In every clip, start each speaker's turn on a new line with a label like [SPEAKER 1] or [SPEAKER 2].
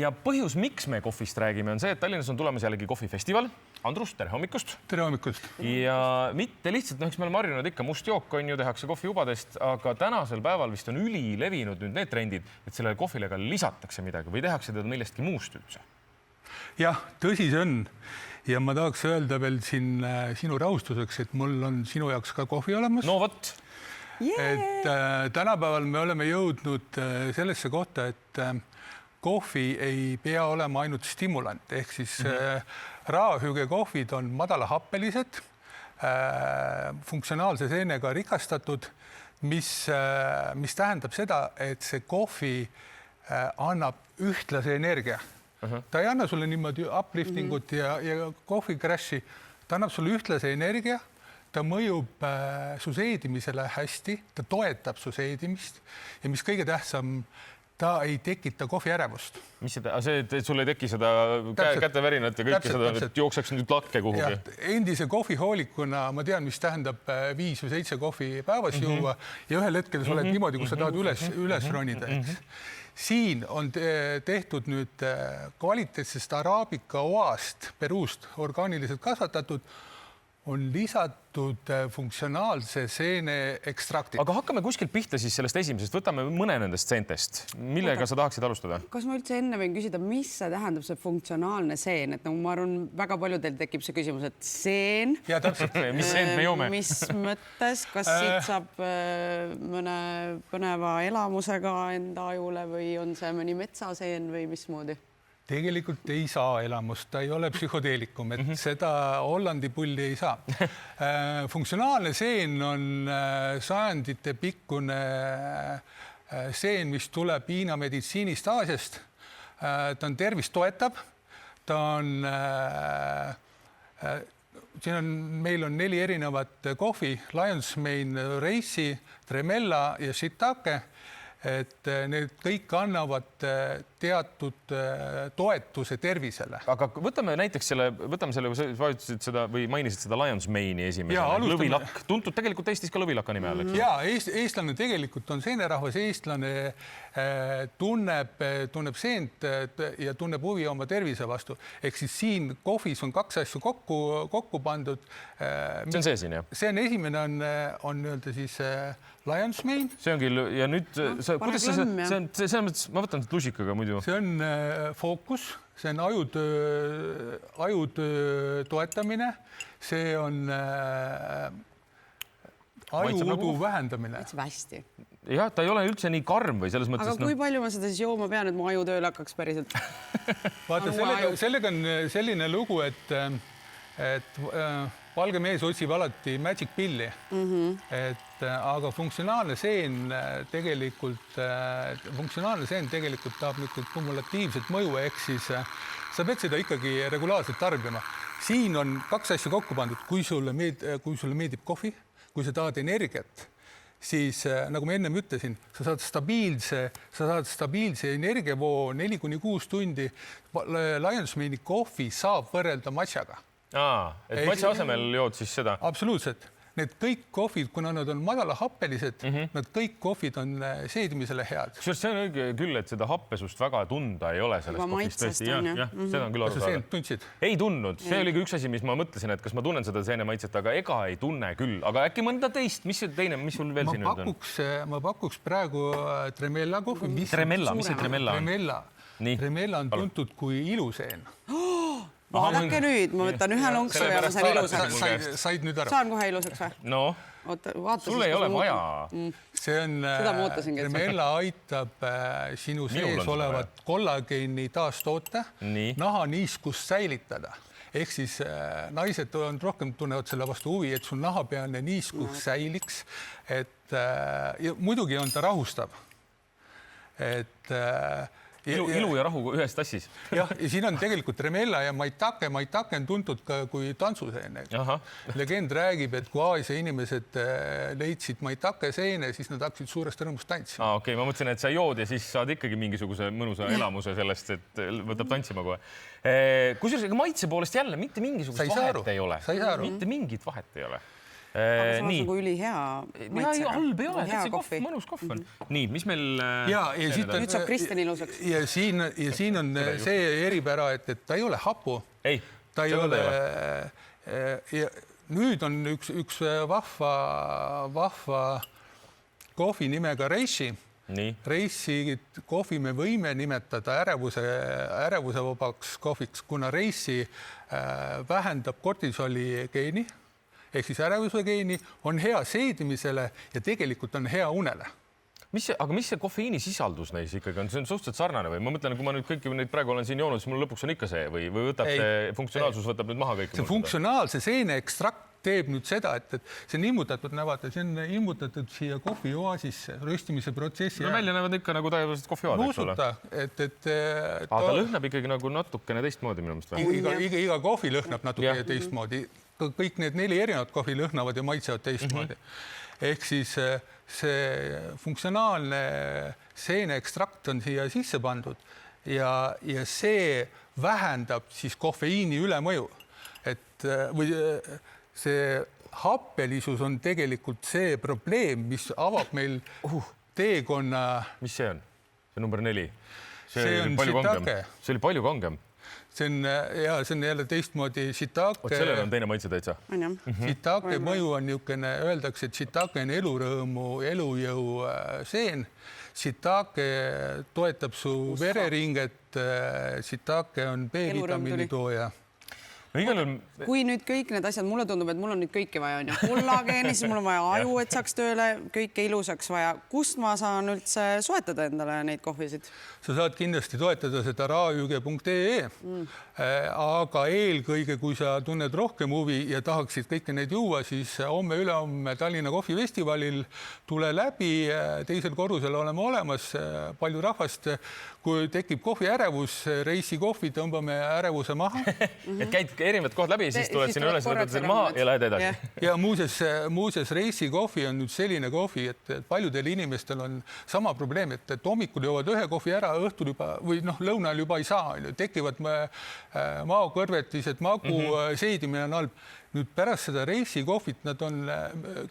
[SPEAKER 1] Ja põhjus, miks me kohvist räägime, on see, et Tallinnas on tulemas jällegi kohvifestival. Andrus, tere hommikust.
[SPEAKER 2] Tere hommikust.
[SPEAKER 1] Ja mitte lihtsalt, eks me oleme harjunud ikka must jook on ju, tehakse kohvijubadest, aga tänasel päeval vist on ülilevinud nüüd need trendid, et sellele kohvile ka lisatakse midagi või tehakse teda millestki muust üldse.
[SPEAKER 2] Jah, tõsi see on. Ja ma tahaks öelda veel siin sinu rahustuseks, et mul on sinu jaoks ka kohvi olemas.
[SPEAKER 1] No võt.
[SPEAKER 2] Et tänapäeval me oleme jõudnud sellesse kohta, et kohvi ei pea olema ainult stimulant, ehk siis raahügekohvid on madalahappelised, funktsionaalse seenega rikastatud, mis tähendab seda, et see kohvi annab ühtlase energia. Ta ei anna sulle niimoodi upliftingut ja kohvi crash'i, ta annab sulle ühtlase energia, ta mõjub su seedimisele hästi, ta toetab su seedimist ja mis kõige tähtsam, ta ei tekita kohvi ärevust.
[SPEAKER 1] Mis see, et sul ei teki seda kätevärinat ja kõike seda, et jookseks nüüd lakke kuhugi?
[SPEAKER 2] Endise kohvihoolikuna ma tean, mis tähendab 5 või 7 kohvi päevas juua ja ühel hetkel sa oled niimoodi, kus sa tahad üles ronida. Siin on tehtud nüüd kvaliteetsest araabika oast, Peruust orgaaniliselt kasvatatud, on lisatud funktsionaalse seene ekstrakti.
[SPEAKER 1] Aga hakkame kuskilt pihta siis sellest esimesest. Võtame mõne nendest seentest. Millega sa tahaksid alustada?
[SPEAKER 3] Kas ma üldse enne võin küsida, mis see tähendab see funktsionaalne seen? Et ma arvan, väga paljudel tekib see küsimus, et seen.
[SPEAKER 2] Ja täpselt.
[SPEAKER 1] Mis seent me joome?
[SPEAKER 3] Mis mõttes? Kas siit saab mõne põneva elamusega enda ajule või on see mõni metsaseen või mismoodi?
[SPEAKER 2] Tegelikult ei saa elamust, ta ei ole psühhodeelikum, et seda Hollandi pulli ei saa. Funktsionaalne seen on sajandite pikkune seen, mis tuleb Hiina meditsiinist Aasiast. Ta on tervist toetab. Ta on, meil on 4 erinevat kohvi, Lions Mane, Reisi, Tremella ja Shiitake. Et need kõik annavad teatud toetuse tervisele.
[SPEAKER 1] Aga võtame näiteks selle, vajutasid seda või mainisid seda Lions Mane'i esimesena. Lõvilakk, tuntud tegelikult Eestis ka lõvilaka nime all.
[SPEAKER 2] Ja, eestlane tegelikult on seenerahvas, eestlane tunneb seent ja tunneb huvi oma tervise vastu. Ehk siis siin kohvis on 2 asju kokku pandud.
[SPEAKER 1] See on see siin, jah?
[SPEAKER 2] See on esimene on öelda siis Lions Mane.
[SPEAKER 1] See on küll, ja nüüd, kuidas see on, ma võtan lusikaga muidu.
[SPEAKER 2] See on fookus, see on ajutöö toetamine, see on ajuudu vähendamine.
[SPEAKER 3] Hästi.
[SPEAKER 1] Jah, ta ei ole üldse nii karm või selles mõttes.
[SPEAKER 3] Aga kui palju ma seda siis jooma pean, et mu aju tööle hakkaks päriselt?
[SPEAKER 2] Vaata, sellega on selline lugu, et valge mees otsib alati magic pilli, aga funktsionaalne seen tegelikult tahab kumulatiivset mõju, ehk siis sa pead seda ikkagi regulaarselt tarbima. Siin on 2 asja kokku pandud, kui sulle meeldib kohvi, kui sa tahad energiat, siis nagu ma ennem ütlesin, sa saad stabiilse energiavoo 4-6 tundi. Lions Mane'i kohvi saab võrrelda matšaga.
[SPEAKER 1] Et matša asemel jood siis seda?
[SPEAKER 2] Absoluutselt. Need kõik kohvid, kuna nad on madalahappelised, nad kõik kohvid on seedimisele head.
[SPEAKER 1] See on õige küll, et seda happesust väga tunda ei ole sellest kohvist. Seda on küll aru saada.
[SPEAKER 2] Tundsid?
[SPEAKER 1] Ei tundnud. See oli ka üks asi, mis ma mõtlesin, et kas ma tunnen seda seene maitset, aga ega ei tunne küll. Aga äkki mõnda teist? Mis teine, mis sul veel siin nüüd on?
[SPEAKER 2] Ma pakuks praegu Tremella kohvi.
[SPEAKER 1] Tremella, mis see Tremella on?
[SPEAKER 2] Tremella on tuntud kui iluseen.
[SPEAKER 3] Vaadake nüüd, ma võtan ühe lonksu ja ma saan ilusaks.
[SPEAKER 2] Said nüüd ära?
[SPEAKER 3] Saan kohe ilusaks või?
[SPEAKER 1] No, sul ei ole vaja.
[SPEAKER 2] See on, Tremella aitab sinu sees olevat kollageeni taastoota, naha niiskust säilitada. Ehk siis naised rohkem tunnevad selle vastu huvi, et sul nahapealne niiskus säiliks. Ja muidugi on ta rahustav.
[SPEAKER 1] Ilu ja rahu ühes tassis.
[SPEAKER 2] Jah, ja siin on tegelikult Tremella ja Maitake. Maitake on tuntud ka kui tantsuseene. Legend räägib, et kui Aasia inimesed leidsid Maitake seene, siis nad hakkasid suurest rõõmust tantsima.
[SPEAKER 1] Okei, ma mõtlesin, et sa jood ja siis saad ikkagi mingisuguse mõnusa elamuse sellest, et võtab tantsima kohe. Kusjuures maitse poolest jälle mitte mingisugust vahet ei ole. Mitte mingit vahet ei ole.
[SPEAKER 3] aga see on
[SPEAKER 1] nii.
[SPEAKER 3] nagu ülihea maitsega.
[SPEAKER 1] Halb ei ole,
[SPEAKER 3] Hea
[SPEAKER 1] see kohv,
[SPEAKER 3] kohvi.
[SPEAKER 1] mõnus kohv on. Nii, mis meil...
[SPEAKER 2] ja siit on,
[SPEAKER 3] Nüüd saab Kristen ilusaks.
[SPEAKER 2] ja siin on see eripära, et ta ei ole hapu.
[SPEAKER 1] Ei,
[SPEAKER 2] ta ei ole. Ja nüüd on üks vahva kohvi nimega Reishi. Reishi kohvi me võime nimetada ärevuse vabaks kohviks, kuna Reishi vähendab kortisoli geeni ehk siis ärevuse geeni, on hea seedimisele ja tegelikult on hea unele.
[SPEAKER 1] Aga mis see kofeiini sisaldus neis ikkagi on? See on suhteliselt sarnane või? Ma mõtlen, kui ma nüüd kõiki neid praegu olen siin joonud, siis mul lõpuks on ikka see või võtab see funktsionaalsus võtab nüüd maha kõik?
[SPEAKER 2] See funktsionaalse seene ekstrakt teeb nüüd seda, et see on immutatud, näevate, see on immutatud siia kohvioasisse, röstimise protsessi.
[SPEAKER 1] No välja näevad ikka nagu täievalt kohvioad, eks ole. Ta lõhnab ikkagi nagu natukene teistmoodi minu mõist.
[SPEAKER 2] Iga kohvi lõhnab natukene teistmoodi. Kõik need 4 erinevat kohvi lõhnavad ja maitsevad teistmoodi. Ehk siis see funktsionaalne seene ekstrakt on siia sisse pandud ja see vähendab siis kofeiini ülemõju. Või see happelisus on tegelikult see probleem, mis avab meil teekonna...
[SPEAKER 1] Mis see on? See number 4?
[SPEAKER 2] See on shiitake.
[SPEAKER 1] See oli palju kangem.
[SPEAKER 2] See on jälle teistmoodi shiitake.
[SPEAKER 1] Sellele on teine maitse täitsa.
[SPEAKER 2] Shiitake mõju on niisugune, öeldakse, et shiitake on elurõõmu, elujõu seen. Shiitake toetab su vereringet. Shiitake on B-vitamiini tooja.
[SPEAKER 3] Kui nüüd kõik need asjad, mulle tundub, et mul on nüüd kõike vaja, on ju kollageeni, siis mul on vaja aju, et saaks tööle, kõike ilusaks vaja. Kust ma saan üldse soetada endale neid kohvisid?
[SPEAKER 2] Sa saad kindlasti toetada seda raajüge.ee, aga eelkõige, kui sa tunned rohkem huvi ja tahaksid kõike neid juua, siis homme-ülehomme Tallinna kohvifestivalil tule läbi, 2. korrusel oleme olemas, palju rahvast. Kui tekib kohvi ärevus, Reishi kohvi, tõmbame ärevuse maha.
[SPEAKER 1] Et käid erinevad kohad läbi, siis tuled sinna üles, võtad selle maha ja lähed edasi.
[SPEAKER 2] Ja muuses Reishi kohvi on nüüd selline kohvi, et paljudel inimestel on sama probleem, et hommikul joovad ühe kohvi ära, õhtul juba või lõunal juba ei saa. Tekivad maokõrvetised, magu seedimine on halb. Nüüd pärast seda Reishi kohvit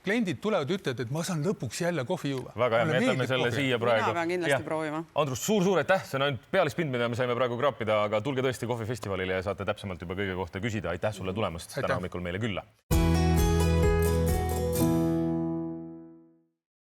[SPEAKER 2] kliendid tulevad, ütlevad, et ma saan lõpuks jälle kohvi juua.
[SPEAKER 1] Väga hea, me jätame selle siia praegu.
[SPEAKER 3] Mina pean kindlasti proovima.
[SPEAKER 1] Andrus, suur aitäh, see on ainult pealispind, mida me saime praegu kraapida, aga tulge tõesti kohvifestivalile ja saate täpsemalt juba kõige kohta küsida. Aitäh sulle tulemast täna hommikul meile külla.